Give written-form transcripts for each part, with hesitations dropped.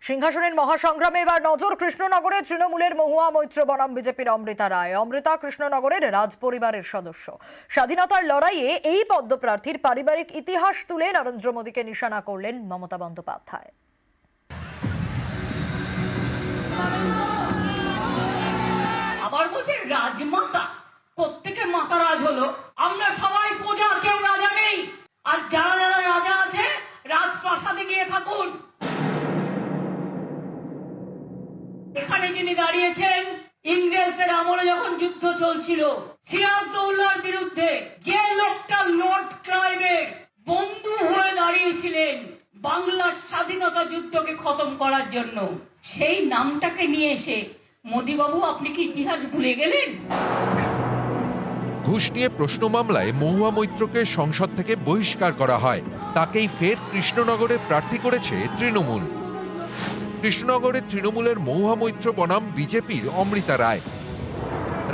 সিংহাসনের মহাসংগ্রামে এবার নজর কৃষ্ণনগরে তৃণমূলের মহুয়া মৈত্র বনাম বিজেপির অমৃতা রায়। অমৃতা কৃষ্ণনগরের রাজ পরিবারের সদস্য। স্বাধীনতার লড়াইয়ে এই পদ্মপ্রার্থীর পারিবারিক ইতিহাস তুলে নরেন্দ্র মোদীকে নিশানা করলেন মমতা বন্দ্যোপাধ্যায়। আবার বলছেন রাজমাতা, প্রত্যেকে মাতা রাজ হলো, আমরা সবাই প্রজা, কেউ রাজা নেই। আর যারা যারা রাজা আছে রাজপ্রাসাদে গিয়ে থাকুন। এখানে যিনি দাঁড়িয়েছেন, ইংরেজদের আমলে যখন যুদ্ধ চলছিল সিরাজদৌল্লার বিরুদ্ধে, যে লোকটা লর্ড ক্লাইভের বন্ধু হয়ে দাঁড়িয়েছিলেন বাংলার স্বাধীনতা যুদ্ধকে খতম করার জন্য, সেই নামটাকে নিয়ে এসে মোদিবাবু আপনি কি ইতিহাস ভুলে গেলেন? ঘুষ নিয়ে প্রশ্ন মামলায় মহুয়া মৈত্রকে সংসদ থেকে বহিষ্কার করা হয়। তাকেই ফের কৃষ্ণনগরে প্রার্থী করেছে তৃণমূল। কৃষ্ণনগরে তৃণমূলের মহুয়া মৈত্র বনাম বিজেপির অমৃতা রায়।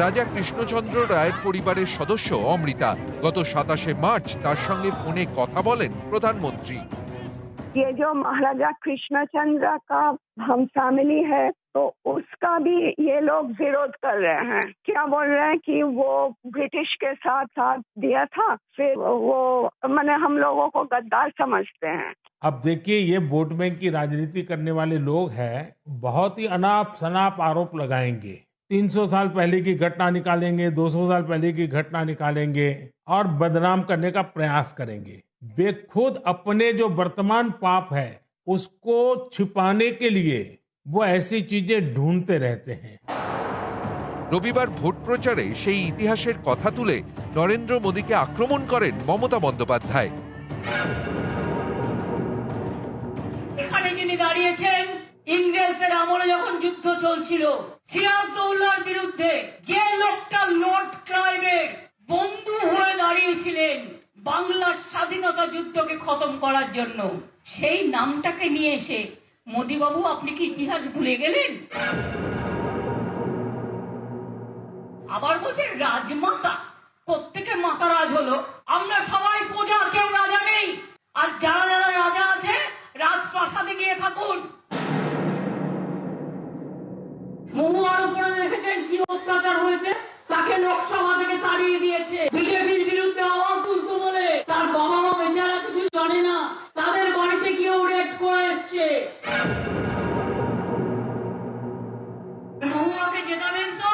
রাজা কৃষ্ণচন্দ্র রায়ের পরিবারের সদস্য অমৃতা। গত 27শে মার্চ তার সঙ্গে ফোনে কথা বলেন প্রধানমন্ত্রী। ये जो महाराजा कृष्णचंद्र का हम फैमिली है, तो उसका भी ये लोग विरोध कर रहे हैं। क्या बोल रहे हैं कि वो ब्रिटिश के साथ साथ दिया था, फिर वो मैंने हम लोगों को गद्दार समझते हैं। अब देखिए, ये वोट बैंक की राजनीति करने वाले लोग हैं, बहुत ही अनाप शनाप आरोप लगाएंगे। 300 साल पहले की घटना निकालेंगे, 200 साल पहले की घटना निकालेंगे और बदनाम करने का प्रयास करेंगे। वे खुद अपने जो वर्तमान पाप है उसको छिपाने के लिए वो ऐसी चीजें ढूंढते रहते हैं। রবিবার ভোট প্রচারে সেই ইতিহাসের কথা তুলে নরেন্দ্র মোদীকে আক্রমণ করেন মমতা বন্দ্যোপাধ্যায়। এখানে যিনি দাঁড়িয়েছেন, ইংরেজদের আমলে যখন যুদ্ধ চলছিল সিরাজদৌল্লার বিরুদ্ধে, যে লোকটা লর্ড ক্লাইভের বন্ধু হয়ে দাঁড়িয়েছিলেন বাংলার স্বাধীনতা যুদ্ধকে খতম করার জন্য, সেই নামটাকে নিয়ে এসে মোদিবাবু আপনি কি ইতিহাস ভুলে গেলেন? আবার বলছেন রাজমাতা, প্রত্যেকে মাতা রাজ হলো, আমরা সবাই প্রজা, কেউ রাজা নেই। আর যারা যারা রাজা আছে রাজপ্রাসাদে গিয়ে থাকুন। মহুয়ার উপরে দেখেছেন কি অত্যাচার হয়েছে, তাকে লোকসভা থেকে তাড়িয়ে দিয়েছে। বিজেপির বিরুদ্ধে আওয়াজ তুলতো বলে তার বাবা মা বেচারা কিছু জানে না, তাদের বাড়িতে কেউ রেড করে এসছে। মহুয়াকে জেতাবেন তো,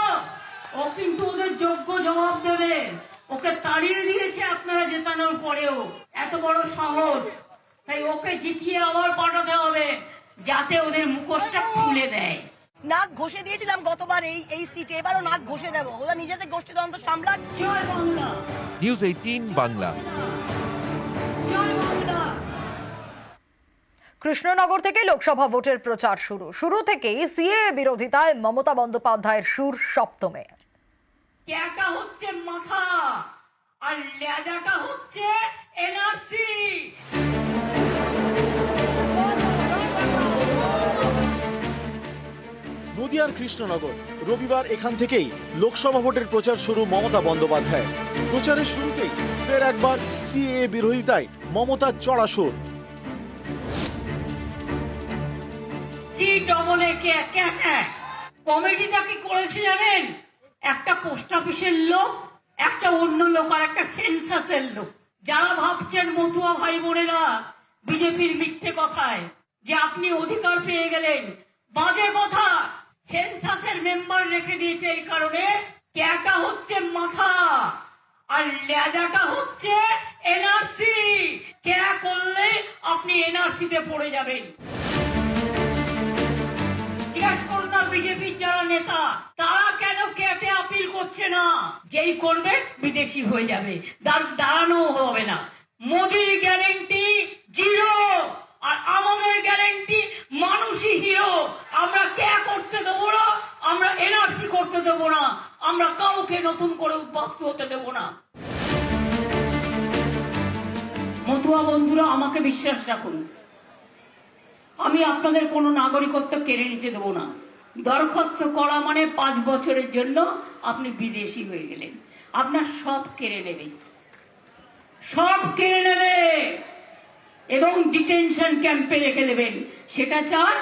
ও কিন্তু ওদের যোগ্য জবাব দেবে। ওকে তাড়িয়ে দিয়েছে আপনারা জেতানোর পরেও, এত বড় সাহস। তাই ওকে জিতিয়ে আবার পাঠাতে হবে, যাতে ওদের মুখোশটা খুলে দেয়। নাক ঘষে দিয়েছিলাম গতবার এই সিটে, এবারও নাক ঘষে দেবো। ওরা নিজেদের গোষ্ঠীদ্বন্দ্ব সামলাক। জয় বাংলা। নিউজ 18 বাংলা। জয় বাংলা। কৃষ্ণনগর থেকে লোকসভা ভোটের প্রচার শুরু থেকেই সিএ বিরোধিতায় মমতা বন্দ্যোপাধ্যায়ের সুর সপ্তমে। ক্যাটা হচ্ছে মাথা আর লেজাটা হচ্ছে এনআরসি। নদিয়ার কৃষ্ণনগর, রবিবার এখান থেকেই লোকসভা ভোটের প্রচার শুরু মমতা বন্দ্যোপাধ্যায়। প্রচারের শুরুতেই ফের একবার সিএএ বিরোধিতায় মমতার চড়া সুর। কমিটিটা কি করেছে জানেন? একটা পোস্ট অফিসের লোক, একটা অন্য লোক আর একটা সেন্সাসের লোক। যারা ভাবছেন মতুয়া ভাই বোনেরা বিজেপির মিথ্যে কথায় যে আপনি অধিকার পেয়ে গেলেন, বাজে কথা। সেন্সাসের মেম্বার রেখে দিয়েছে এই কারণে, ক্যাটা হচ্ছে মাথা আর লেজাটা হচ্ছে এনআরসি। ক্যা করলে আপনি এনআরসিতে পড়ে যাবেন। জিজ্ঞাসা করুন না বিজেপির যারা নেতা, তারা কেন ক্যাটে আপিল করছে না? যেই করবে বিদেশি হয়ে যাবে, দাঁড়ানো হবে না। মোদির গ্যারেন্টি জিরো, আর আমাদের গ্যারেন্টি মানুষই হিরো। আমরা ক্যা করতে দেবো না, আমরা এনআরসি করতে দেবো না, আমরা কাউকে নতুন করে উদ্বাস্ত হতে দেবো না। মতুয়া বন্ধুরা, আমাকে বিশ্বাস রাখুন, আমি আপনাদের কোনো নাগরিকত্ব কেড়ে নিতে দেবো না। দরখাস্ত করা মানে 5 বছরের জন্য আপনি বিদেশি হয়ে গেলেন, আপনার সব কেড়ে নেবে, সব কেড়ে নেবে এবং ডিটেনশন ক্যাম্পে রেখে দেবেন। সেটা চান?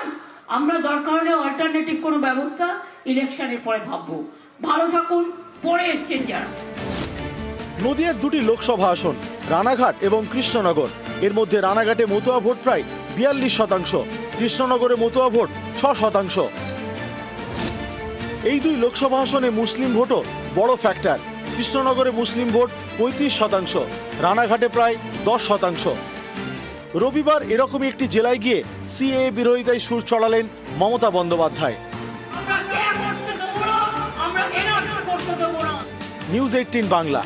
আমরা দরকার হলে অল্টারনেটিভ কোনো ব্যবস্থা ইলেকশনের পরে ভাববো। ভালো থাকুন, পরে এসছেন যারা। নদিয়ার দুটি লোকসভা আসন রানাঘাট এবং কৃষ্ণনগর। এর মধ্যে রানাঘাটে মতুয়া ভোট প্রায় 42%, কৃষ্ণনগরে মতুয়া ভোট 6%। এই দুই লোকসভা আসনে মুসলিম ভোটও বড় ফ্যাক্টর। কৃষ্ণনগরে মুসলিম ভোট 35%, রানাঘাটে প্রায় 10%। রবিবার এরকমই একটি জেলায় গিয়ে সিএএ বিরোধিতায় সুর চড়ালেন মমতা বন্দ্যোপাধ্যায়। আমরা কে করতে দেবো না, আমরা এনআরসি করতে দেবো না। নিউজ 18 বাংলা।